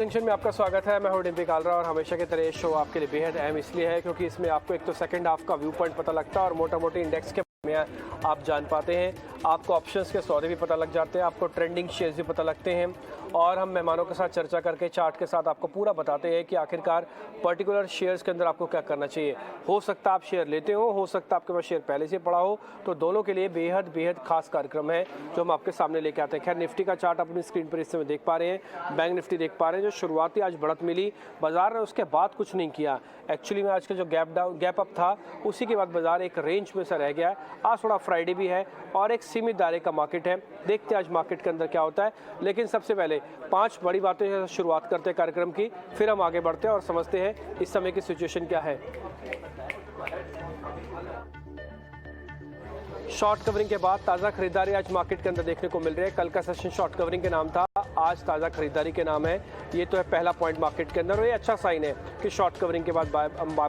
Junction में आपका स्वागत है। मैं हूं डिम्पी कालरा और हमेशा की तरह शो आपके लिए बेहद अहम इसलिए है क्योंकि इसमें आपको एक तो सेकंड हाफ का व्यू पॉइंट पता लगता है और मोटा मोटी इंडेक्स के में आप जान पाते हैं। आपको ऑप्शंस के सौदे भी पता लग जाते हैं, आपको ट्रेंडिंग शेयर्स भी पता लगते हैं और हम मेहमानों के साथ चर्चा करके चार्ट के साथ आपको पूरा बताते हैं कि आखिरकार पर्टिकुलर शेयर्स के अंदर आपको क्या करना चाहिए। हो सकता है आप शेयर लेते हो सकता है आपके पास शेयर पहले से पड़ा हो, तो दोनों के लिए बेहद बेहद खास कार्यक्रम है जो हम आपके सामने लेके आते हैं। खैर, निफ्टी का चार्ट अपनी स्क्रीन पर इस समय देख पा रहे हैं, बैंक निफ्टी देख पा रहे हैं। जो शुरुआती आज बढ़त मिली बाजार ने उसके बाद कुछ नहीं किया। एक्चुअली में आज का जो गैप अप था उसी के बाद बाजार एक रेंज में सा रह गया है। आज थोड़ा फ्राइडे भी है और एक सीमित दायरे का मार्केट है। देखते हैं आज मार्केट के अंदर क्या होता है, लेकिन सबसे पहले 5 बड़ी बातें से शुरुआत करते हैं कार्यक्रम की, फिर हम आगे बढ़ते हैं और समझते हैं इस समय की सिचुएशन क्या है। शॉर्ट कवरिंग के बाद ताज़ा खरीदारी आज मार्केट के अंदर देखने को मिल रही है। कल का सेशन शॉर्ट कवरिंग के नाम था, आज ताज़ा खरीदारी के नाम है। ये तो है पहला पॉइंट मार्केट के अंदर और ये अच्छा साइन है कि शॉर्ट कवरिंग के बाद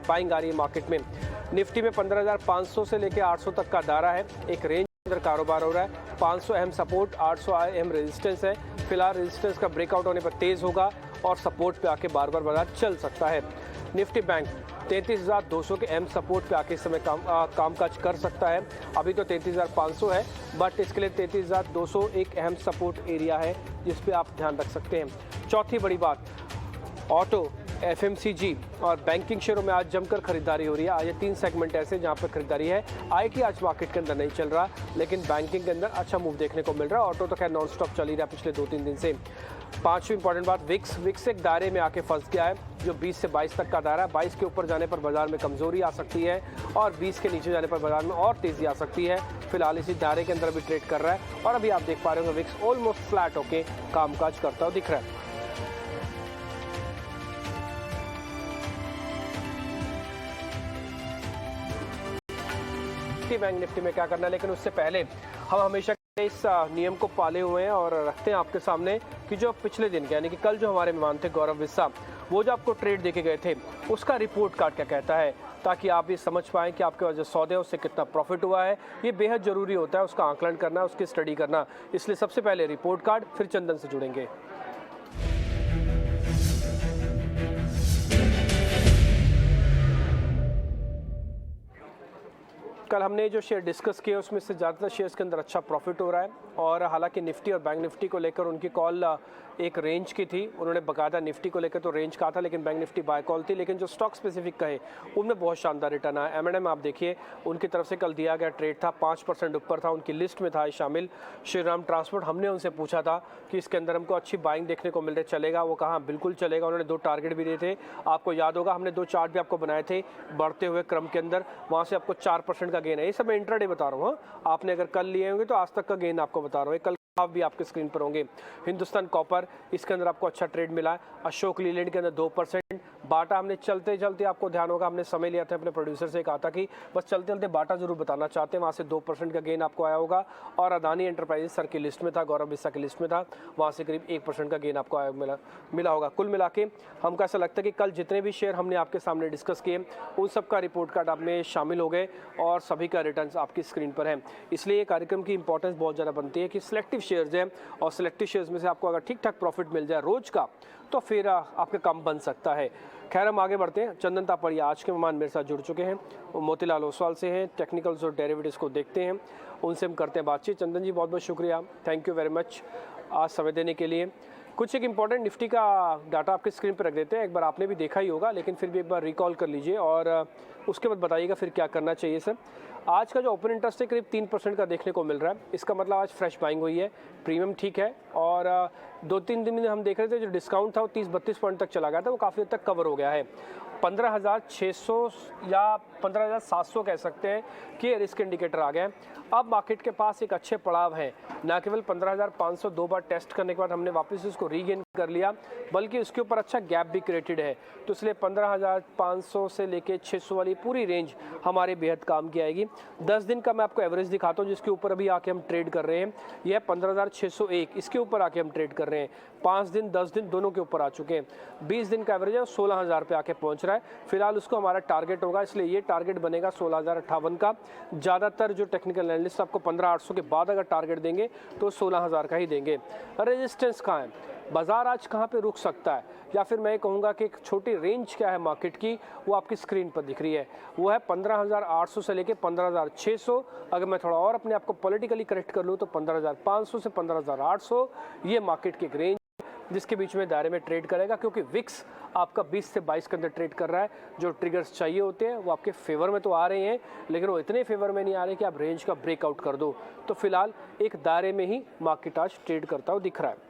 बाइंग आ रही है मार्केट में। निफ्टी में 15,500 से लेकर 800 तक का दायरा है। एक रेंज अंदर कारोबार हो रहा है। 500 अहम सपोर्ट, 800 अहम रेजिस्टेंस है। फिलहाल रेजिस्टेंस का ब्रेकआउट होने पर तेज होगा और सपोर्ट पे आके बार बार बाजार चल सकता है। निफ्टी बैंक 33,200 के अहम सपोर्ट पे आके इस समय कामकाज कर सकता है। अभी तो 33,500 है, बट इसके लिए 33,200 एक अहम सपोर्ट एरिया है जिस पे आप ध्यान रख सकते हैं। चौथी बड़ी बात, ऑटो, एफएमसीजी और बैंकिंग शेयरों में आज जमकर खरीदारी हो रही है। आज ये 3 सेगमेंट ऐसे जहां पर खरीदारी है। आईटी आज मार्केट के अंदर नहीं चल रहा, लेकिन बैंकिंग के अंदर अच्छा मूव देखने को मिल रहा है। ऑटो तो खैर नॉन स्टॉप चल ही रहा है पिछले 2-3 दिन से। पांचवी इंपॉर्टेंट बात, विक्स एक दायरे में आके फंस गया है जो 20 से 22 तक का दायरा है। 22 के ऊपर जाने पर बाजार में कमजोरी आ सकती है और 20 के नीचे जाने पर बाजार में और तेजी आ सकती है। फिलहाल इसी दायरे के अंदर भी ट्रेड कर रहा है और अभी आप देख पा रहे होंगे विक्स ऑलमोस्ट फ्लैट होके कामकाज करता हुआ दिख रहा है। बैंक निफ्टी में क्या करना है, लेकिन उससे पहले हम हमेशा इस नियम को पाले हुए हैं और रखते हैं आपके सामने कि जो पिछले दिन यानी कि कल जो हमारे मेहमान थे गौरव विस्सा, वो जो आपको ट्रेड देके गए थे उसका रिपोर्ट कार्ड क्या कहता है, ताकि आप ये समझ पाएं कि आपके वजह सौदे उससे कितना प्रॉफिट हुआ है। ये बेहद जरूरी होता है, उसका आकलन करना, उसकी स्टडी करना। इसलिए सबसे पहले रिपोर्ट कार्ड, फिर चंदन से जुड़ेंगे। कल हमने जो शेयर डिस्कस किए उसमें से ज़्यादातर शेयर्स के अंदर अच्छा प्रॉफिट हो रहा है और हालांकि निफ्टी और बैंक निफ्टी को लेकर उनकी कॉल एक रेंज की थी। उन्होंने बकायदा निफ्टी को लेकर तो रेंज कहा था, लेकिन बैंक निफ्टी बाय कॉल थी। लेकिन जो स्टॉक स्पेसिफिक कहे उनमें बहुत शानदार रिटर्न आया। एम&एम आप देखिए, उनकी तरफ से कल दिया गया ट्रेड था 5% ऊपर था, उनकी लिस्ट में था शामिल। श्रीराम ट्रांसपोर्ट, हमने उनसे पूछा था कि इसके अंदर हमको अच्छी बाइंग देखने को मिल रही, चलेगा? वो कहा बिल्कुल चलेगा। उन्होंने 2 टारगेट भी दिए थे, आपको याद होगा हमने 2 चार्ट भी आपको बनाए थे बढ़ते हुए क्रम के अंदर, वहाँ से आपको 4% का गेन है। ये सब मैं इंट्राडे बता रहा हूँ, आपने अगर कल लिए होंगे तो आज तक का गेन आपको बता रहा हूँ। कल आप भी आपके स्क्रीन पर होंगे। हिंदुस्तान कॉपर, इसके अंदर आपको अच्छा ट्रेड मिला है। अशोक लीलैंड के अंदर 2%। बाटा हमने चलते चलते, आपको ध्यान होगा हमने समय लिया था अपने प्रोड्यूसर से, कहा था कि बस चलते चलते बाटा जरूर बताना चाहते हैं, वहाँ से 2% का गेन आपको आया होगा। और अदानी एंटरप्राइजेस सर की लिस्ट में था, गौरव विस्सा की लिस्ट में था, वहाँ से करीब 1% का गेन आपको आया मिला होगा। कुल मिला के हमको ऐसा लगता है कि कल जितने भी शेयर हमने आपके सामने डिस्कस किए उन सब का रिपोर्ट कार्ड आप में शामिल हो गए और सभी का रिटर्न आपकी स्क्रीन पर है। इसलिए ये कार्यक्रम की इंपॉर्टेंस बहुत ज़्यादा बनती है कि सिलेक्टिव शेयर्स हैं और सिलेक्टिव शेयर्स में से आपको अगर ठीक ठाक प्रॉफिट मिल जाए रोज का, तो फिर आपका काम बन सकता है। खैर, हम आगे बढ़ते हैं। चंदन तापड़िया आज के मेहमान मेरे साथ जुड़ चुके हैं, वो मोतीलाल ओसवाल से हैं, टेक्निकल्स और डेरिवेटिव्स को देखते हैं, उनसे हम करते हैं बातचीत। चंदन जी बहुत बहुत शुक्रिया, थैंक यू वेरी मच आज समय देने के लिए। कुछ एक इंपॉर्टेंट निफ्टी का डाटा आपके स्क्रीन पर रख देते हैं, एक बार आपने भी देखा ही होगा, लेकिन फिर भी एक बार रिकॉल कर लीजिए और उसके बाद बताइएगा फिर क्या करना चाहिए सर। आज का जो ओपन इंटरेस्ट है करीब 3% का देखने को मिल रहा है। इसका मतलब आज फ्रेश बाइंग हुई है, प्रीमियम ठीक है और 2-3 दिन में हम देख रहे थे जो डिस्काउंट था वो 30-32 पॉइंट तक चला गया था, वो काफ़ी हद तक कवर हो गया है। 15,600 या 15,700 कह सकते हैं कि रिस्क इंडिकेटर आ गए हैं। अब मार्केट के पास एक अच्छे पड़ाव है, ना केवल 15,500 2 बार टेस्ट करने के बाद हमने वापस उसको रीगेन कर लिया, बल्कि उसके ऊपर अच्छा गैप भी क्रिएटेड है। तो इसलिए 15,500 से लेके 600 वाली पूरी रेंज हमारे बेहद काम की आएगी। 10 दिन का मैं आपको एवरेज दिखाता हूँ जिसके ऊपर अभी आके हम ट्रेड कर रहे हैं, यह 15,601, इसके ऊपर आके हम ट्रेड कर रहे हैं। 5 दिन 10 दिन दोनों के ऊपर आ चुके हैं। 20 दिन का एवरेज है 16,000 पे आके पहुंच रहा है। फिलहाल उसको हमारा टारगेट होगा, इसलिए ये टारगेट बनेगा 16,058 का। ज़्यादातर जो टेक्निकल एनालिस्ट आपको 15,800 के बाद अगर टारगेट देंगे तो 16,000 का ही देंगे। रेजिस्टेंस कहाँ है? बाजार आज कहाँ पे रुक सकता है, या फिर मैं कहूँगा कि एक छोटी रेंज क्या है मार्केट की, वो आपकी स्क्रीन पर दिख रही है। वो है 15,800 से लेके 15,600। अगर मैं थोड़ा और अपने आप को पॉलिटिकली करेक्ट कर लूँ तो 15,500 से 15,800 ये मार्केट की एक रेंज जिसके बीच में दायरे में ट्रेड करेगा, क्योंकि विक्स आपका 20 से 22 के अंदर ट्रेड कर रहा है। जो ट्रिगर्स चाहिए होते हैं वो आपके फेवर में तो आ रहे हैं, लेकिन वो इतने फेवर में नहीं आ रहे कि आप रेंज का ब्रेकआउट कर दो। तो फिलहाल एक दायरे में ही मार्केट आज ट्रेड करता हुआ दिख रहा है।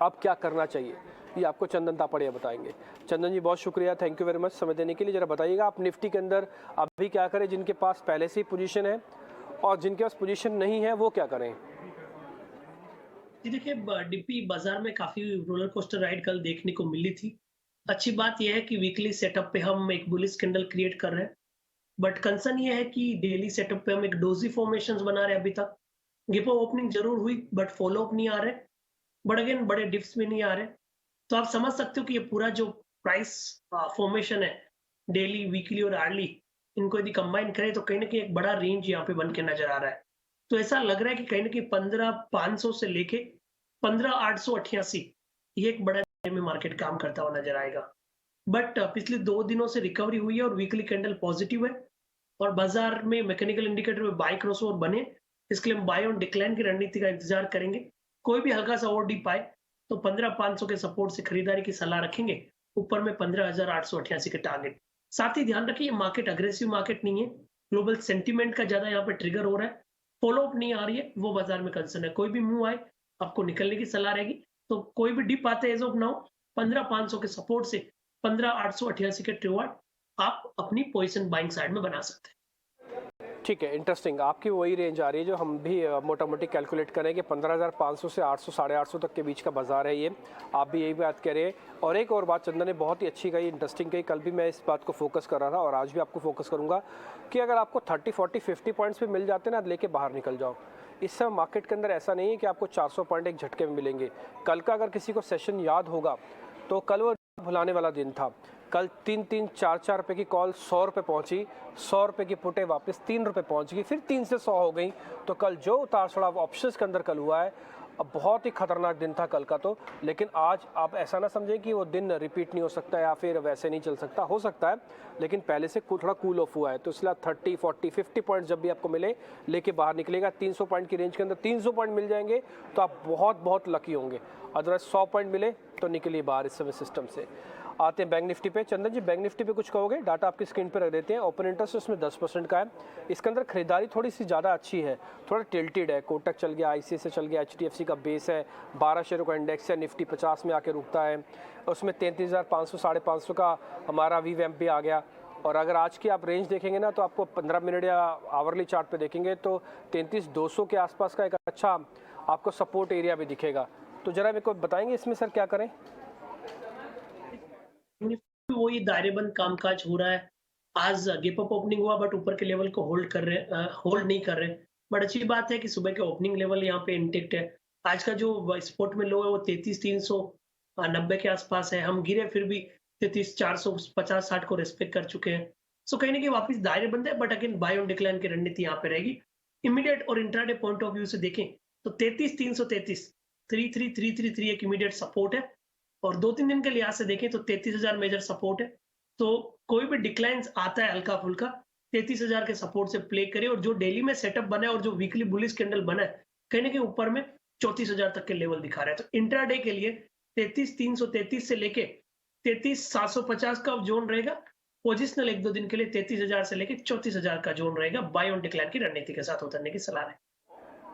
अब क्या करना चाहिए ये आपको चंदन तापड़िया बताएंगे। चंदन जी बहुत शुक्रिया, थैंक यू वेरी मच समय देने के लिए। जरा बताइएगा आप निफ्टी के अंदर अभी क्या करें, जिनके पास पहले से ही पोजीशन है और जिनके पास पोजीशन नहीं है वो क्या करें? जी देखिए, डिप्पी बाजार में काफी रोलर कोस्टर राइड कल देखने को मिली थी। अच्छी बात यह है कि वीकली सेटअप पे हम एक बुलिश कैंडल क्रिएट कर रहे हैं, बट कंसर्न ये है कि डेली सेटअप पे हम एक डोजी फॉर्मेशंस बना रहे हैं अभी तक। गैप अप ओपनिंग जरूर हुई बट फॉलो अप नहीं आ रहे, बट अगेन बड़े डिप्स में नहीं आ रहे। तो आप समझ सकते हो कि ये पूरा जो प्राइस फॉर्मेशन है, डेली वीकली और आर्ली, इनको यदि कंबाइन करें तो कहीं ना कहीं एक बड़ा रेंज यहाँ पे बन के नजर आ रहा है। तो ऐसा लग रहा है कि कहीं ना कहीं 15,500 से लेके 15,888 ये एक बड़ा में मार्केट काम करता हुआ नजर आएगा। बट पिछले 2 दिनों से रिकवरी हुई है और वीकली कैंडल पॉजिटिव है, और बाजार में मैकेनिकल इंडिकेटर में बाय क्रॉसओवर बने, इसके लिए हम बाय ऑन डिक्लाइन की रणनीति का इंतजार करेंगे। कोई भी हल्का सा ओवर डी पाए तो 15,500 के सपोर्ट से खरीदारी की सलाह रखेंगे, ऊपर में 15,888 के टारगेट। साथ ही ध्यान रखिए मार्केट अग्रेसिव मार्केट नहीं है, ग्लोबल सेंटीमेंट का ज्यादा यहाँ पे ट्रिगर हो रहा है, फॉलो अप नहीं आ रही है, वो बाजार में कंसर्न है। कोई भी मूव आए आपको निकलने की सलाह रहेगी। तो कोई भी डिप आते एज ऑफ नाउ 15,500 के सपोर्ट से 15,888 के रिवॉर्ड आप अपनी पोजीशन बाइंग साइड में बना सकते हैं। ठीक है, इंटरेस्टिंग। आपकी वही रेंज आ रही है जो हम भी मोटा मोटी कैलकुलेट करें कि 15,500 से 800 850 तक के बीच का बाजार है ये। आप भी यही बात कह रहे हैं। और एक और बात चंदन ने बहुत ही अच्छी कही, इंटरेस्टिंग कही, कल भी मैं इस बात को फोकस कर रहा था और आज भी आपको फोकस करूंगा कि अगर आपको 30 40 50 पॉइंट्स भी मिल जाते हैं ना, लेके बाहर निकल जाओ। इस समय मार्केट के अंदर ऐसा नहीं है कि आपको 400 पॉइंट एक झटके में मिलेंगे। कल का अगर किसी को सेशन याद होगा तो कल वो भुलाने वाला दिन था। कल 3-3 4-4 रुपए की कॉल 100 रुपए पहुंची, 100 रुपए की पुटे वापस 3 रुपए पहुंच गई, फिर 3 से 100 हो गई। तो कल जो उतार चढ़ाव ऑप्शंस के अंदर कल हुआ है, अब बहुत ही खतरनाक दिन था कल का तो। लेकिन आज आप ऐसा ना समझें कि वो दिन रिपीट नहीं हो सकता या फिर वैसे नहीं चल सकता, हो सकता है, लेकिन पहले से थोड़ा कूल ऑफ हुआ है। तो इसलिए 30 40 50 पॉइंट जब भी आपको मिले लेके बाहर निकलेगा। 300 पॉइंट की रेंज के अंदर 300 पॉइंट मिल जाएंगे तो आप बहुत बहुत लकी होंगे। अदरवाइज 100 पॉइंट मिले तो निकलिए बाहर इस समय सिस्टम से। आते हैं बैंक निफ्टी पे। चंदन जी बैंक निफ्टी पे कुछ कहोगे? डाटा आपकी स्क्रीन पे रख देते हैं। ओपन इंटरेस्ट इसमें 10% का है। इसके अंदर खरीदारी थोड़ी सी ज़्यादा अच्छी है, थोड़ा टिल्टेड है। कोटक चल गया, आईसीआईसीआई चल गया, एचडीएफसी का बेस है, 12 शेयरों का इंडेक्स है, निफ्टी 50 में आके रुकता है। उसमें 33,500 550 का हमारा वी वैम्प भी आ गया। और अगर आज की आप रेंज देखेंगे ना तो आपको 15 मिनट या आवरली चार्ट पे देखेंगे तो 33,200 के आसपास का एक अच्छा आपको सपोर्ट एरिया भी दिखेगा। तो जरा मेरे को बताएंगे इसमें सर क्या करें? वही दायरेबंद कामकाज हो रहा है। आज गैप अप ओपनिंग हुआ बट ऊपर के लेवल को होल्ड नहीं कर रहे। बट अच्छी बात है कि सुबह के ओपनिंग लेवल यहाँ पे इंटेक्ट है। आज का जो स्पॉट में लो है वो 33,390 के आसपास है। हम गिरे फिर भी 33,450-60 को रेस्पेक्ट कर चुके हैं। सो कहीं ना कहीं वापस दायरे बंद है, but again buy on decline की रणनीति यहाँ पे रहेगी। इमीडिएट और इंट्राडे पॉइंट ऑफ व्यू से देखें तो 33,333 33,333 एक इमीडिएट सपोर्ट है, और 2-3 दिन के लिहाज से देखें तो 33,000 मेजर सपोर्ट है। तो कोई भी डिक्लाइन आता है हल्का फुल्का 33,000 के सपोर्ट से प्ले करे, और जो डेली में सेटअप बना है और जो वीकली बुलिश कैंडल बना है कहीं ना कहीं ऊपर में 34,000 तक के लेवल दिखा रहा है। तो इंट्राडे के लिए 33,333 से लेके 33,750 का जोन रहेगा। पोजिशनल 1-2 दिन के लिए 33,000 से लेके 34,000 का जोन रहेगा। बाय ऑन डिक्लाइन की रणनीति के साथ उतरने की सलाह है।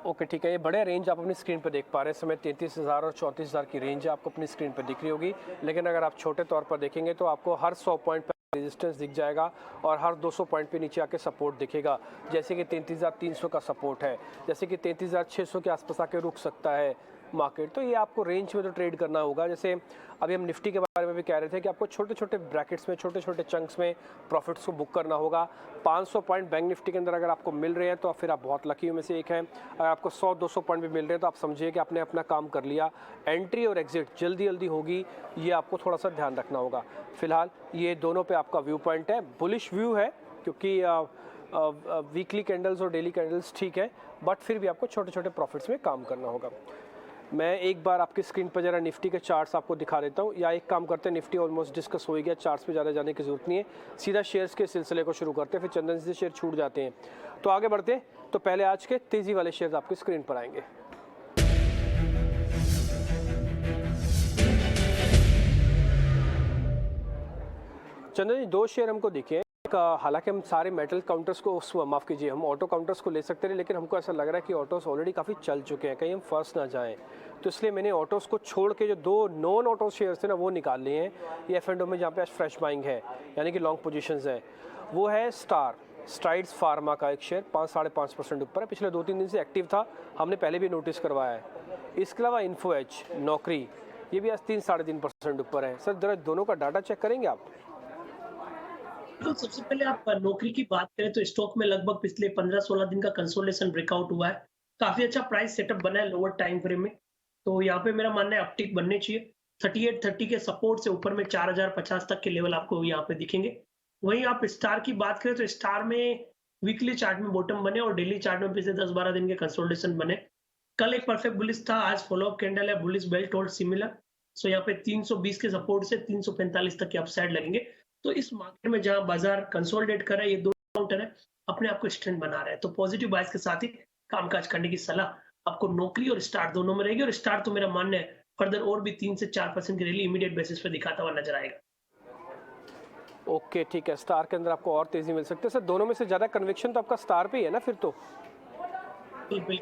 ओके ठीक है, ये बड़े रेंज आप अपनी स्क्रीन पर देख पा रहे हैं। इस समय 33,000 और 34,000 की रेंज आपको अपनी स्क्रीन पर दिख रही होगी। लेकिन अगर आप छोटे तौर पर देखेंगे तो आपको हर 100 पॉइंट पर रेजिस्टेंस दिख जाएगा और हर 200 पॉइंट पे नीचे आके सपोर्ट दिखेगा। जैसे कि 33,300 का सपोर्ट है, जैसे कि 33,600 के आसपास आके रुक सकता है मार्केट। तो ये आपको रेंज में तो ट्रेड करना होगा। जैसे अभी हम निफ्टी के बारे में भी कह रहे थे कि आपको छोटे छोटे ब्रैकेट्स में, छोटे छोटे चंक्स में प्रॉफिट्स को बुक करना होगा। 500 पॉइंट बैंक निफ्टी के अंदर अगर आपको मिल रहे हैं तो फिर आप बहुत लकी में से एक हैं। अगर आपको 100-200 पॉइंट भी मिल रहे हैं तो आप समझिए कि आपने अपना काम कर लिया। एंट्री और एग्जिट जल्दी जल्दी होगी, ये आपको थोड़ा सा ध्यान रखना होगा। फिलहाल ये दोनों पे आपका व्यू पॉइंट है, बुलिश व्यू है, क्योंकि वीकली कैंडल्स और डेली कैंडल्स ठीक है, बट फिर भी आपको छोटे छोटे प्रॉफिट्स में काम करना होगा। मैं एक बार आपकी स्क्रीन पर जरा निफ्टी के चार्ट्स आपको दिखा देता हूँ, या एक काम करते हैं, निफ्टी ऑलमोस्ट डिस्कस हो ही गया, चार्ट्स पे ज़्यादा जाने की जरूरत नहीं है, सीधा शेयर्स के सिलसिले को शुरू करते हैं, फिर चंदन से शेयर छूट जाते हैं। तो आगे बढ़ते हैं, तो पहले आज के तेज़ी वाले शेयर्स आपकी स्क्रीन पर आएंगे। चंदन जी, दो शेयर हमको दिखे, हालांकि हम सारे मेटल काउंटर्स को माफ़ कीजिए, हम ऑटो काउंटर्स को ले सकते हैं, लेकिन हमको ऐसा लग रहा है कि ऑटोस ऑलरेडी काफ़ी चल चुके हैं, कहीं हम फर्स्ट ना जाएं, तो इसलिए मैंने ऑटोस को छोड़ के जो दो नॉन ऑटो शेयर्स थे ना वो निकाल लिए हैं। ये F&O में जहाँ पे आज फ्रेश बाइंग है, यानी कि लॉन्ग पोजीशंस है, वो है स्ट्राइड्स फार्मा का एक शेयर 5-5.5% ऊपर है, पिछले 2-3 दिन से एक्टिव था, हमने पहले भी नोटिस करवाया है। इसके अलावा इन्फो एज, नौकरी, ये भी आज 3-3.5% ऊपर है। सर जरा दोनों का डाटा चेक करेंगे आप? तो सबसे पहले आप नौकरी की बात करें तो स्टॉक में लगभग पिछले 15-16 दिन का कंसोलिडेशन ब्रेकआउट हुआ है। काफी अच्छा प्राइस सेटअप बना है लोअर टाइम फ्रेम में। तो यहाँ पे मेरा मानना है अपटिक बनने चाहिए। 3830 के सपोर्ट से ऊपर में 4050 तक के लेवल आपको यहाँ पे दिखेंगे। वहीं आप स्टार की बात करें तो स्टार में वीकली चार्ट में बॉटम बने और डेली चार्ट में पिछले 10-12 दिन के कंसोलिडेशन बने। कल एक परफेक्ट बुलिश था, आज फॉलोअप कैंडल है, बुलिश बेल्ट होल्ड सिमिलर। सो यहाँ पे 320 के सपोर्ट से 345 तक के अपसाइड लगेंगे। तो इस मार्केट में जहां बाजार कंसोलिडेट कर रहा है, ये दो काउंटर है अपने आप को स्ट्रेंथ बना रहा है, तो पॉजिटिव बायस के साथ ही कामकाज करने की सलाह आपको नौकरी और स्टार्ट दोनों में रहेगी। और स्टार्ट तो मेरा मानना है फर्दर और भी 3 से 4% की रैली इमीडिएट बेसिस पे दिखाता हुआ नजर आएगा। ओके ठीक है, स्टार के अंदर आपको और तेजी मिल सकती है। सर दोनों में से ज़्यादा कन्विक्शन तो आपका स्टार पे ही है ना फिर तो? बिल्कुल।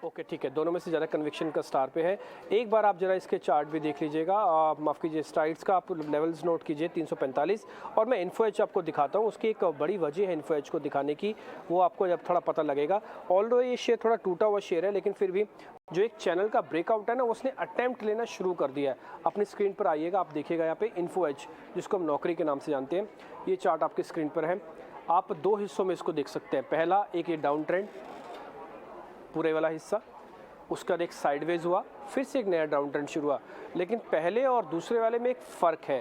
ओके ठीक है, दोनों में से ज़्यादा कन्विक्शन का स्टार पे है। एक बार आप जरा इसके चार्ट भी देख लीजिएगा, माफ़ कीजिए स्ट्राइड्स का आप लेवल्स नोट कीजिए 345, और मैं इन्फो एज आपको दिखाता हूँ। उसकी एक बड़ी वजह है इन्फो एज को दिखाने की, वो आपको जब थोड़ा पता लगेगा। ऑल्दो ये शेयर थोड़ा टूटा हुआ शेयर है, लेकिन फिर भी जो एक चैनल का ब्रेकआउट है ना, उसने अटैम्प्ट लेना शुरू कर दिया है। अपनी स्क्रीन पर आइएगा, आप देखिएगा यहाँ पे इन्फो एज, जिसको हम नौकरी के नाम से जानते हैं, ये चार्ट आपकी स्क्रीन पर है। आप दो हिस्सों में इसको देख सकते हैं। पहला एक ये डाउन ट्रेंड पूरे वाला हिस्सा, उसका एक साइडवेज हुआ, फिर से एक नया डाउन ट्रेंड शुरू हुआ, लेकिन पहले और दूसरे वाले में एक फ़र्क है।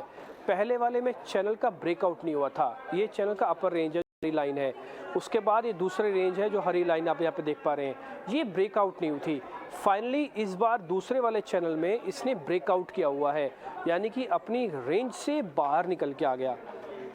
पहले वाले में चैनल का ब्रेकआउट नहीं हुआ था, ये चैनल का अपर रेंज है, हरी लाइन है। उसके बाद ये दूसरे रेंज है जो हरी लाइन आप यहाँ पे देख पा रहे हैं, ये ब्रेकआउट नहीं हुई थी। फाइनली इस बार दूसरे वाले चैनल में इसने ब्रेकआउट किया हुआ है, यानी कि अपनी रेंज से बाहर निकल के आ गया।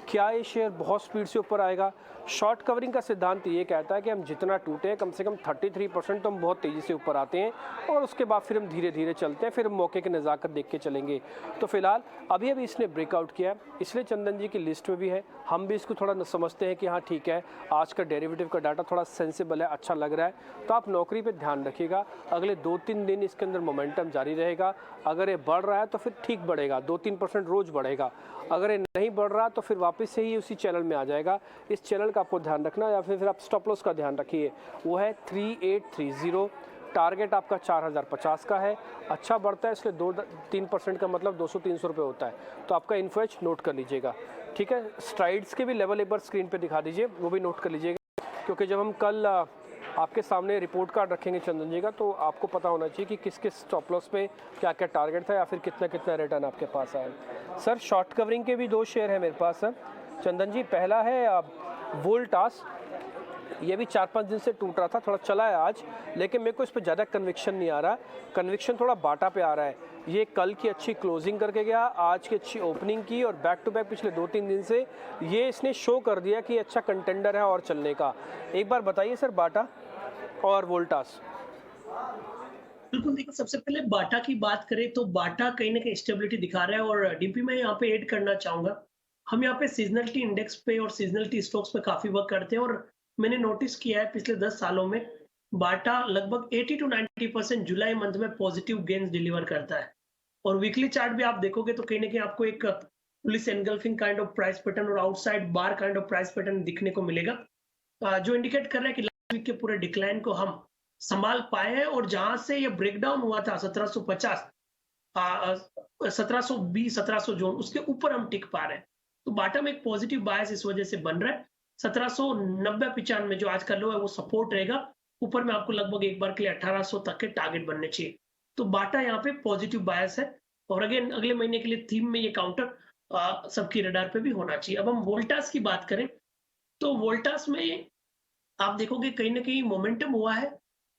क्या ये शेयर बहुत स्पीड से ऊपर आएगा? शॉर्ट कवरिंग का सिद्धांत ये कहता है कि हम जितना टूटे कम से कम 33% तो हम बहुत तेज़ी से ऊपर आते हैं, और उसके बाद फिर हम धीरे धीरे चलते हैं, फिर हम मौके की नज़ाकत देख के चलेंगे। तो फिलहाल अभी अभी इसने ब्रेकआउट किया, इसलिए चंदन जी की लिस्ट में भी है। हम भी इसको थोड़ा समझते हैं कि हाँ ठीक है, आज का डेरिवेटिव का डाटा थोड़ा सेंसिबल है, अच्छा लग रहा है। तो आप नौकरी पर ध्यान रखिएगा, अगले 2-3 दिन इसके अंदर मोमेंटम जारी रहेगा। अगर ये बढ़ रहा है तो फिर ठीक बढ़ेगा, 2-3% रोज़ बढ़ेगा। अगर ये नहीं बढ़ रहा तो फिर वापस से ही उसी चैनल में आ जाएगा। इस चैनल का आपको ध्यान रखना, या फिर आप स्टॉप लॉस का ध्यान रखिए, वो है 3830। टारगेट आपका 4050 का है, अच्छा बढ़ता है, इसलिए 2-3% का मतलब 200-300 रुपये होता है। तो आपका इन्फो एज नोट कर लीजिएगा, ठीक है। स्ट्राइड्स के भी लेवल एक बार स्क्रीन पे दिखा दीजिए, वो भी नोट कर लीजिएगा, क्योंकि जब हम कल आपके सामने रिपोर्ट कार्ड रखेंगे चंदन जी का, तो आपको पता होना चाहिए कि किस किस स्टॉप लॉस पे क्या क्या टारगेट था, या फिर कितना कितना रिटर्न आपके पास आया। सर शॉर्ट कवरिंग के भी दो शेयर हैं मेरे पास सर चंदन जी। पहला है वोल्टास, ये भी 4-5 दिन से टूट रहा था, थोड़ा चला है आज, लेकिन मेरे को इस पर ज़्यादा कन्विक्शन नहीं आ रहा। कन्विक्शन थोड़ा बाटा पे आ रहा है। ये कल की अच्छी क्लोजिंग करके गया, आज की अच्छी ओपनिंग की, और बैक टू बैक पिछले 2-3 दिन से ये इसने शो कर दिया कि अच्छा कंटेंडर है और चलने का। एक बार बताइए सर बाटा और वोल्टास। बिल्कुल, देखिए सबसे पहले बाटा की बात करें तो बाटा कहीं ना कहीं स्टेबिलिटी दिखा रहा है, और डीपी में यहाँ पे ऐड करना चाहूंगा। हम यहाँ पे सीजनलिटी इंडेक्स पे और सीजनलिटी स्टॉक्स पे काफी वर्क करते हैं, और मैंने नोटिस किया है पिछले 10 सालों में बाटा लगभग 80-90% जुलाई मंथ में पॉजिटिव गेन्स डिलीवर करता है। और वीकली चार्ट भी आप देखोगे तो कहीं ना कहीं आपको एक bullish engulfing kind of price pattern और outside bar kind of price pattern दिखने को मिलेगा, जो इंडिकेट कर रहा है कि लास्ट वीक के पूरे डिक्लाइन को हम संभाल पाए हैं। और जहां से ये ब्रेकडाउन हुआ था 1750, 1720, 1700 जोन, उसके ऊपर हम टिक पा रहे हैं। तो बाटा में एक पॉजिटिव बायस इस वजह से बन रहा है। 1790-95 जो आज का लो है वो सपोर्ट रहेगा। ऊपर में आपको लगभग एक बार के लिए 1800 तक के टारगेट बनने चाहिए। तो बाटा यहाँ पे पॉजिटिव बायस है, और अगेन अगले महीने के लिए थीम में ये काउंटर सबकी रडार पे भी होना चाहिए। अब हम वोल्टास की बात करें तो वोल्टास में आप देखोगे कहीं ना कहीं मोमेंटम हुआ है,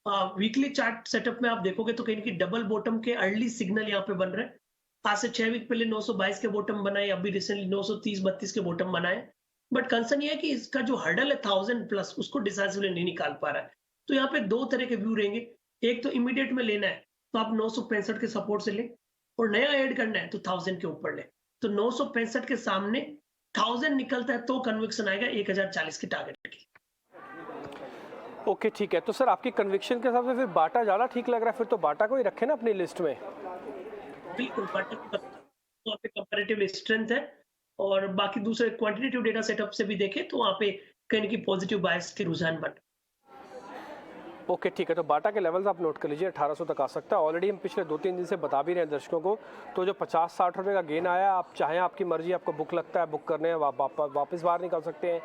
वीकली चार्ट सेटअप में आप देखोगे तो कहीं की डबल बॉटम के अर्ली सिग्नल यहाँ पे बन रहे हैं। आज से 6 वीक पहले 922 के बॉटम बनाए, अभी रिसेंटली 930-32 के बॉटम बनाए। बट कंसर्न ये है कि इसका जो हर्डल है 1000 प्लस, उसको डिसाइसिवली नहीं निकाल पा रहा है। तो यहाँ पे दो तरह के व्यू रहेंगे। एक तो इमीडिएट में लेना है तो आप 965 के सपोर्ट से लें, और नया ऐड करना है तो 1000 के ऊपर लें। तो 965 के सामने 1000 निकलता है तो कन्विक्शन आएगा 1040 के टारगेट की। ओके ठीक है, तो सर आपकी कन्विक्शन के हिसाब से फिर बाटा ज़्यादा ठीक लग रहा है, फिर तो बाटा को ही रखें ना अपनी लिस्ट में। बिल्कुल, बाटा की वहाँ पे कंपैरेटिव स्ट्रेंथ है, और बाकी दूसरे क्वांटिटेटिव डेटा सेटअप से भी देखें तो वहाँ पे कहीं की पॉजिटिव बायस के रुझान बन। ओके ठीक है, तो बाटा के लेवल्स आप नोट कर लीजिए, 1800 तक आ सकता है। ऑलरेडी हम पिछले 2-3 दिन से बता भी रहे हैं दर्शकों को, तो जो 50-60 रुपये का गेन आया, आप चाहें आपकी मर्जी, आपको बुक लगता है बुक करने हैं, वापस बाहर निकल सकते हैं।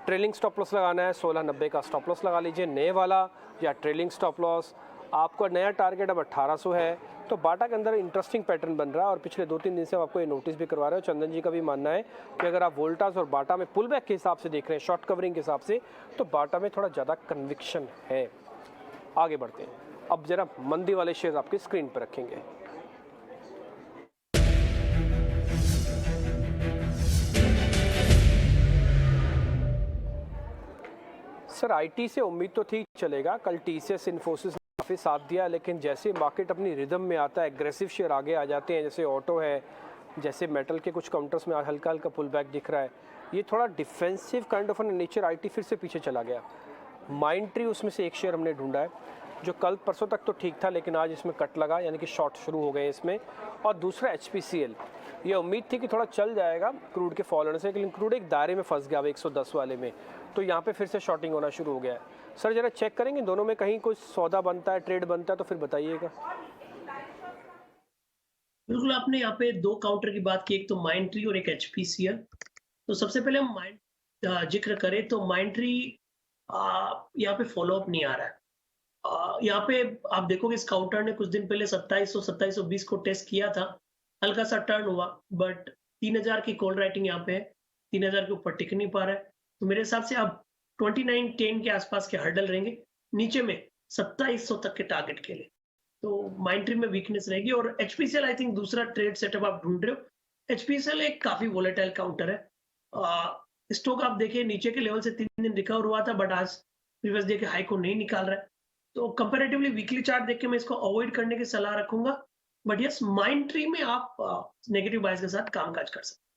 ट्रेलिंग स्टॉप लॉस लगाना है 1690 का स्टॉप लॉस लगा लीजिए, नए वाला या ट्रेलिंग स्टॉप लॉस। आपका नया टारगेट अब 1800 है। तो बाटा के अंदर इंटरेस्टिंग पैटर्न बन रहा है, और पिछले 2-3 दिन से हम आपको ये नोटिस भी करवा रहे हो। चंदन जी का भी मानना है कि अगर आप वोल्टास और बाटा में पुल बैक के हिसाब से देख रहे हैं, शॉर्ट कवरिंग के हिसाब से, तो बाटा में थोड़ा ज़्यादा कन्विक्शन है। आगे बढ़ते हैं, अब जरा मंदी वाले शेयर आपकी स्क्रीन पर रखेंगे। सर आईटी से उम्मीद तो थी चलेगा, कल टीसीएस इन्फोसिस ने काफ़ी साथ दिया, लेकिन जैसे मार्केट अपनी रिदम में आता है, एग्रेसिव शेयर आगे आ जाते हैं, जैसे ऑटो है, जैसे मेटल के कुछ काउंटर्स में हल्का हल्का पुल बैक दिख रहा है। ये थोड़ा defensive kind of nature, IT फिर से पीछे चला गया। माइंड ट्री उसमें से एक शेयर हमने ढूंढा है, जो कल परसों तक तो ठीक था, लेकिन आज इसमें कट लगा, यानी कि शॉर्ट शुरू हो गए इसमें। और दूसरा HPCL, ये उम्मीद थी कि थोड़ा चल जाएगा क्रूड के फॉल होने से, लेकिन क्रूड एक दायरे में फंस गया 110 वाले में, तो यहाँ पे फिर से शॉर्टिंग होना शुरू हो गया है। सर जरा चेक करेंगे दोनों में कहीं कोई सौदा बनता है, ट्रेड बनता है, तो फिर बताइएगा। बिल्कुल, आपने यहाँ पे दो काउंटर की बात की, एक तो माइंड ट्री और एक HPCL। तो सबसे पहले हम माइंड जिक्र करें तो माइंड ट्री यहाँ पे फॉलोअप नहीं आ रहा है। यहाँ पे आप देखोगे इस काउंटर ने कुछ दिन पहले 2700-2720 को टेस्ट किया था, हल्का सा टर्न हुआ, बट 3000 की कॉल राइटिंग यहाँ पे है, 3000 के ऊपर टिक नहीं पा रहा है। तो मेरे हिसाब से अब 2910 के आसपास के हर्डल रहेंगे, नीचे में 2700 तक के टारगेट के लिए। तो माइंड ट्री में वीकनेस रहेगी। और HPCL आई थिंक दूसरा ट्रेड सेटअप आप ढूंढ रहे हो। HPCL एक काफी वोलेटाइल काउंटर है। स्टॉक आप देखिए नीचे के लेवल से 3 दिन रिकवर हुआ था, बट आज प्रीवियस डे के हाई को नहीं निकाल रहा है। तो कंपैरेटिवली वीकली चार्ट देख के मैं इसको अवॉइड करने की सलाह रखूंगा। बट यस, माइंड ट्री में आप नेगेटिव बायस के साथ कामकाज कर सकते हैं।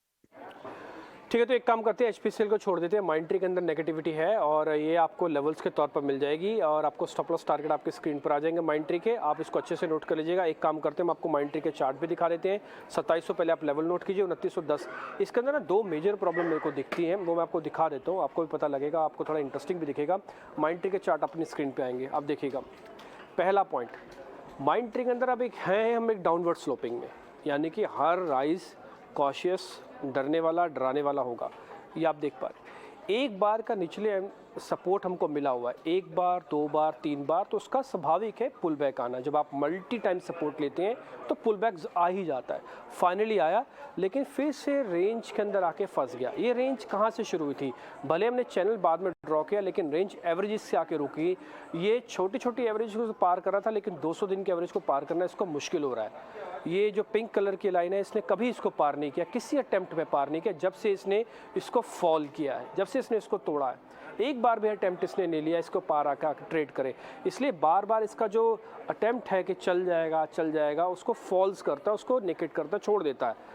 ठीक है, तो एक काम करते हैं, HPCL को छोड़ देते हैं। माइंड ट्री के अंदर नेगेटिविटी है, और ये आपको लेवल्स के तौर पर मिल जाएगी, और आपको स्टॉप लॉस टारगेट आपके स्क्रीन पर आ जाएंगे माइंड ट्री के। आप इसको अच्छे से नोट कर लीजिएगा। एक काम करते हैं, हम आपको माइंड ट्री के चार्ट भी दिखा देते हैं। 2700 पहले आप लेवल नोट कीजिए, 2910। इसके अंदर ना दो मेजर प्रॉब्लम मेरे को दिखती हैं, वो मैं आपको दिखा देता हूँ, आपको भी पता लगेगा, आपको थोड़ा इंटरेस्टिंग भी दिखेगा। माइंड ट्री के चार्ट अपनी स्क्रीन पर आएंगे, आप देखिएगा। पहला पॉइंट, माइंड ट्री के अंदर अब एक है, हम एक डाउनवर्ड स्लोपिंग में, यानी कि हर राइज कॉशियस, डरने वाला, डराने वाला होगा, ये आप देख पा रहे हैं। एक बार का निचले सपोर्ट हमको मिला हुआ है, एक बार, 2 बार, 3 बार, तो उसका स्वाभाविक है पुल बैक आना। जब आप मल्टी टाइम सपोर्ट लेते हैं तो पुल बैक आ ही जाता है। फाइनली आया, लेकिन फिर से रेंज के अंदर आके फंस गया। ये रेंज कहाँ से शुरू हुई थी? भले हमने चैनल बाद में ड्रॉ किया, लेकिन रेंज एवरेजेस से आके रुकी। ये छोटी छोटी एवरेज को पार कर रहा था, लेकिन 200 दिन के एवरेज को पार करना इसको मुश्किल हो रहा है। ये जो पिंक कलर की लाइन है, इसने कभी इसको पार नहीं किया, किसी अटेम्प्ट में पार नहीं किया, जब से इसने इसको फॉल किया है, जब से इसने इसको तोड़ा है। एक बार भी अटेम्प्ट इसने नहीं लिया इसको पार आकर ट्रेड करे। इसलिए बार बार इसका जो अटेम्प्ट है कि चल जाएगा, उसको फॉल्स करता है, उसको नेकेट करता है, छोड़ देता है।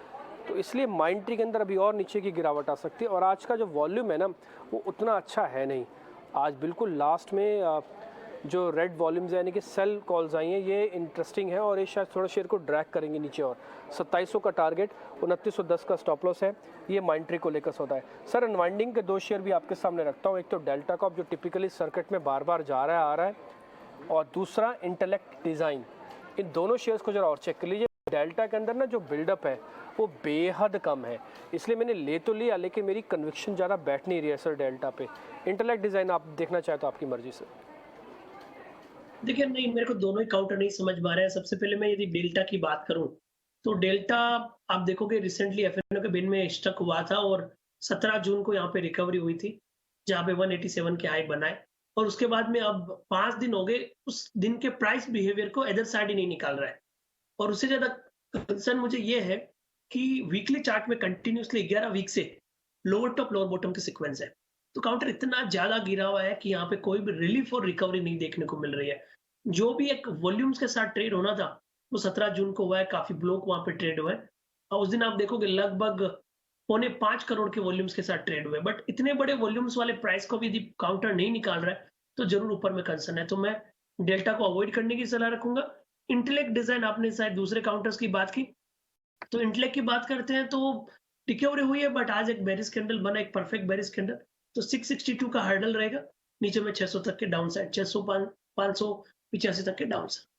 तो इसलिए माइंड ट्री के अंदर अभी और नीचे की गिरावट आ सकती है। और आज का जो वॉल्यूम है ना, वो उतना अच्छा है नहीं। आज बिल्कुल लास्ट में जो रेड वॉल्यूम्स है, यानी कि सेल कॉल्स आई हैं, ये इंटरेस्टिंग है, और ये शायद थोड़ा शेयर को ड्रैग करेंगे नीचे। और 2700 का टारगेट, 2910 का स्टॉप लॉस है। ये माइंड ट्री को लेकर सौदा है। सर अनवाइंडिंग के दो शेयर भी आपके सामने रखता हूँ। एक तो डेल्टा कॉप, जो टिपिकली सर्किट में बार बार जा रहा है, आ रहा है, और दूसरा इंटेलेक्ट डिज़ाइन। इन दोनों शेयर्स को जरा और चेक कर लीजिए। डेल्टा के अंदर ना जो बिल्डअप है वो बेहद कम है, इसलिए मैंने ले तो लिया, लेकिन मेरी कन्विक्शन ज़्यादा बैठ नहीं रही है सर डेल्टा पे। इंटेलेक्ट डिज़ाइन आप देखना चाहे तो आपकी मर्जी से। देखिए, नहीं, मेरे को दोनों ही काउंटर नहीं समझ में आ रहे हैं। सबसे पहले मैं यदि डेल्टा की बात करूं तो डेल्टा आप देखोगे रिसेंटली एफएनओ के बिन में स्टक हुआ था, और 17 जून को यहाँ पे रिकवरी हुई थी, जहाँ पे 187 के हाई बनाए। और उसके बाद में अब 5 दिन हो गए, उस दिन के प्राइस बिहेवियर को अदर साइड ही नहीं निकाल रहा है। और उससे ज़्यादा कंसर्न मुझे ये है कि वीकली चार्ट में कंटिन्यूअसली 11 वीक से लोअर टॉप लोअर बॉटम के सीक्वेंस है। तो काउंटर इतना ज़्यादा गिरा हुआ है कि यहाँ पे कोई भी रिलीफ और रिकवरी नहीं देखने को मिल रही है। जो भी एक वॉल्यूम्स के साथ ट्रेड होना था, वो 17 जून को हुआ है, काफ़ी ब्लॉक वहाँ पे ट्रेड हुए हैं। और उस दिन आप देखोगे लगभग पौने 5 करोड़ के वॉल्यूम्स के साथ ट्रेड हुए। बट इतने बड़े वॉल्यूम्स वाले प्राइस को भी यदि काउंटर नहीं निकाल रहा है, तो ज़रूर ऊपर में कंसर्न है। तो मैं डेल्टा को अवॉइड करने की सलाह रखूँगा। इंटेलेक्ट डिज़ाइन आपने शायद दूसरे काउंटर्स की बात की, तो इंटेलेक्ट की बात करते हैं तो रिकवरी हुई है, बट आज एक बेरिश कैंडल बना, एक परफेक्ट बेरिश कैंडल। तो 662 का हर्डल रहेगा, नीचे में 600 तक के डाउन साइड, 600 585 तक के डाउन साइड।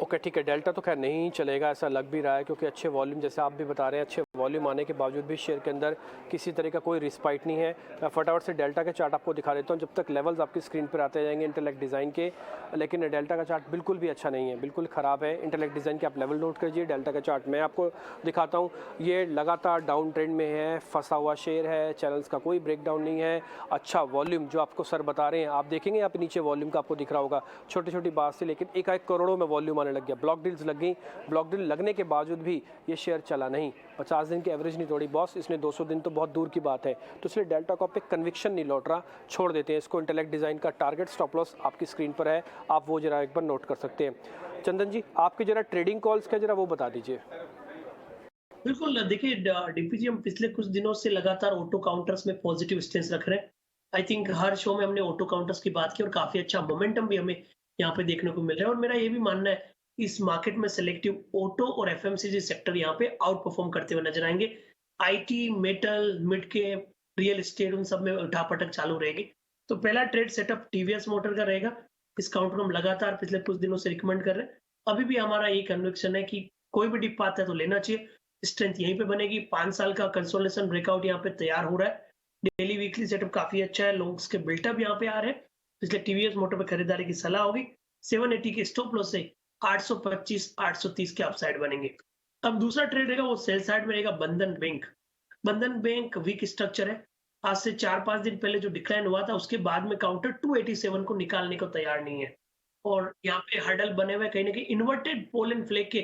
ओके ठीक है, डेल्टा तो खैर नहीं चलेगा ऐसा लग भी रहा है, क्योंकि अच्छे वॉल्यूम जैसे आप भी बता रहे हैं, अच्छे वॉल्यूम आने के बावजूद भी शेयर के अंदर किसी तरह का कोई रिस्पाइट नहीं है। मैं फटाफट से डेल्टा के चार्ट आपको दिखा देता हूँ जब तक लेवल्स आपकी स्क्रीन पर आते जाएंगे इंटेलेक्ट डिज़ाइन के। लेकिन डेल्टा का चार्ट बिल्कुल भी अच्छा नहीं है, बिल्कुल ख़राब है। इंटेलेक्ट डिज़ाइन के आप लेवल नोट कीजिए, डेल्टा का चार्ट मैं आपको दिखाता हूँ। ये लगातार डाउन ट्रेंड में है, फंसा हुआ शेयर है, चैनल्स का कोई ब्रेकडाउन नहीं है। अच्छा वॉल्यूम जो आपको सर बता रहे हैं, आप देखेंगे यहाँ पे नीचे वॉल्यूम का आपको दिख रहा होगा, छोटी छोटी बात से लेकिन एक करोड़ों में वॉल्यूम आने लग गया। ब्लॉक डील्स लग गई, ब्लॉक डील लगने के बावजूद भी ये शेयर चला नहीं, 50 दिन की एवरेज नहीं तोड़ी बॉस, इसने 200 दिन तो बहुत दूर की बात है। तो इसलिए डेल्टा को पे कन्विक्शन नहीं लौट रहा, छोड़ देते हैं इसको। इंटेलेक्ट डिज़ाइन का टारगेट स्टॉप लॉस आपकी स्क्रीन पर है, आप वो जरा एक बार नोट कर सकते हैं। चंदन जी, आपके जरा ट्रेडिंग कॉल्स क्या जरा वो बता दीजिए। बिल्कुल, देखिए डीपीजी हम पिछले कुछ दिनों से लगातार ऑटो काउंटर्स में पॉजिटिव स्टेंस रख रहे हैं। आई थिंक हर शो में हमने ऑटो काउंटर्स की बात की और काफ़ी अच्छा मोमेंटम भी हमें यहाँ पे देखने को मिल रहा है। और मेरा ये भी मानना है, इस मार्केट में सेलेक्टिव ऑटो और एफएमसीजी सेक्टर यहाँ पे आउट परफॉर्म करते हुए नजर आएंगे। IT, metal, mid cap, real estate, उन सब में उठापटक चालू रहेगी। तो पहला ट्रेड सेटअप टीवीएस मोटर का रहेगा। इस काउंटर को हम लगातार पिछले कुछ दिनों से रिकमेंड कर रहे हैं। अभी भी हमारा ये कन्विक्शन है कि कोई भी डिप आता है तो लेना चाहिए। स्ट्रेंथ यहीं पे बनेगी। 5 साल का कंसोलिडेशन ब्रेकआउट यहाँ पे तैयार हो रहा है। डेली वीकली सेटअप काफी अच्छा है, लॉन्ग्स के बिल्टअप यहाँ पे आ रहे हैं, इसलिए टीवीएस मोटर पे खरीदारी की सलाह होगी। 780 के स्टॉप लॉस से 825 830 के अपसाइड बनेंगे। अब दूसरा ट्रेड रहेगा वो सेल साइड में रहेगा बंधन बैंक। बंधन बैंक वीक स्ट्रक्चर है। आज से 4-5 दिन पहले जो डिक्लाइन हुआ था उसके बाद में काउंटर 287 को निकालने को तैयार नहीं है। और यहाँ पे हर्डल बने हुए कहीं ना कहीं इन्वर्टेड पोल एंड फ्लैग के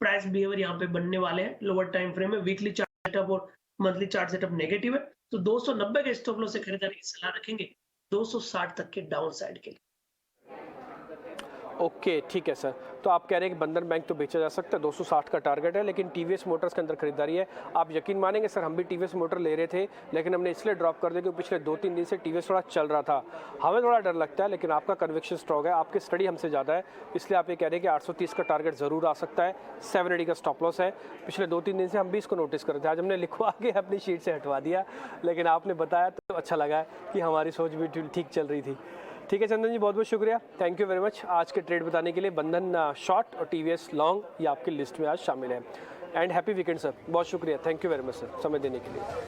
प्राइस बिहेवियर यहाँ पे बनने वाले हैं। लोअर टाइम फ्रेम में वीकली चार्ट सेटअप और मंथली चार्ट सेटअप नेगेटिव है, तो 290 के स्टॉप लॉस से खरीदारी की सलाह रखेंगे 260 तक के डाउन साइड के लिए। ओके ठीक है सर, तो आप कह रहे हैं कि बंधन बैंक तो बेचा जा सकता है, 260 का टारगेट है, लेकिन टीवीएस मोटर्स के अंदर खरीदारी है। आप यकीन मानेंगे सर, हम भी टीवीएस मोटर ले रहे थे, लेकिन हमने इसलिए ड्रॉप कर दिया क्योंकि पिछले 2-3 दिन से टीवीएस थोड़ा चल रहा था। हमें थोड़ा डर लगता है, लेकिन आपका कन्विक्शन स्ट्रॉन्ग है, आपकी स्टडी हमसे ज़्यादा है, इसलिए आप ये कह रहे हैं कि 830 का टारगेट ज़रूर आ सकता है, 780 का स्टॉप लॉस है। पिछले 2-3 दिन से हम भी इसको नोटिस कर रहे थे, आज हमने लिखवा के अपनी शीट से हटवा दिया, लेकिन आपने बताया तो अच्छा लगा कि हमारी सोच भी ठीक चल रही थी। ठीक है चंदन जी, बहुत बहुत शुक्रिया, थैंक यू वेरी मच आज के ट्रेड बताने के लिए। बंधन शॉर्ट और टीवीएस लॉन्ग ये आपकी लिस्ट में आज शामिल है। एंड हैप्पी वीकेंड सर, बहुत शुक्रिया, thank you very much sir समय देने के लिए।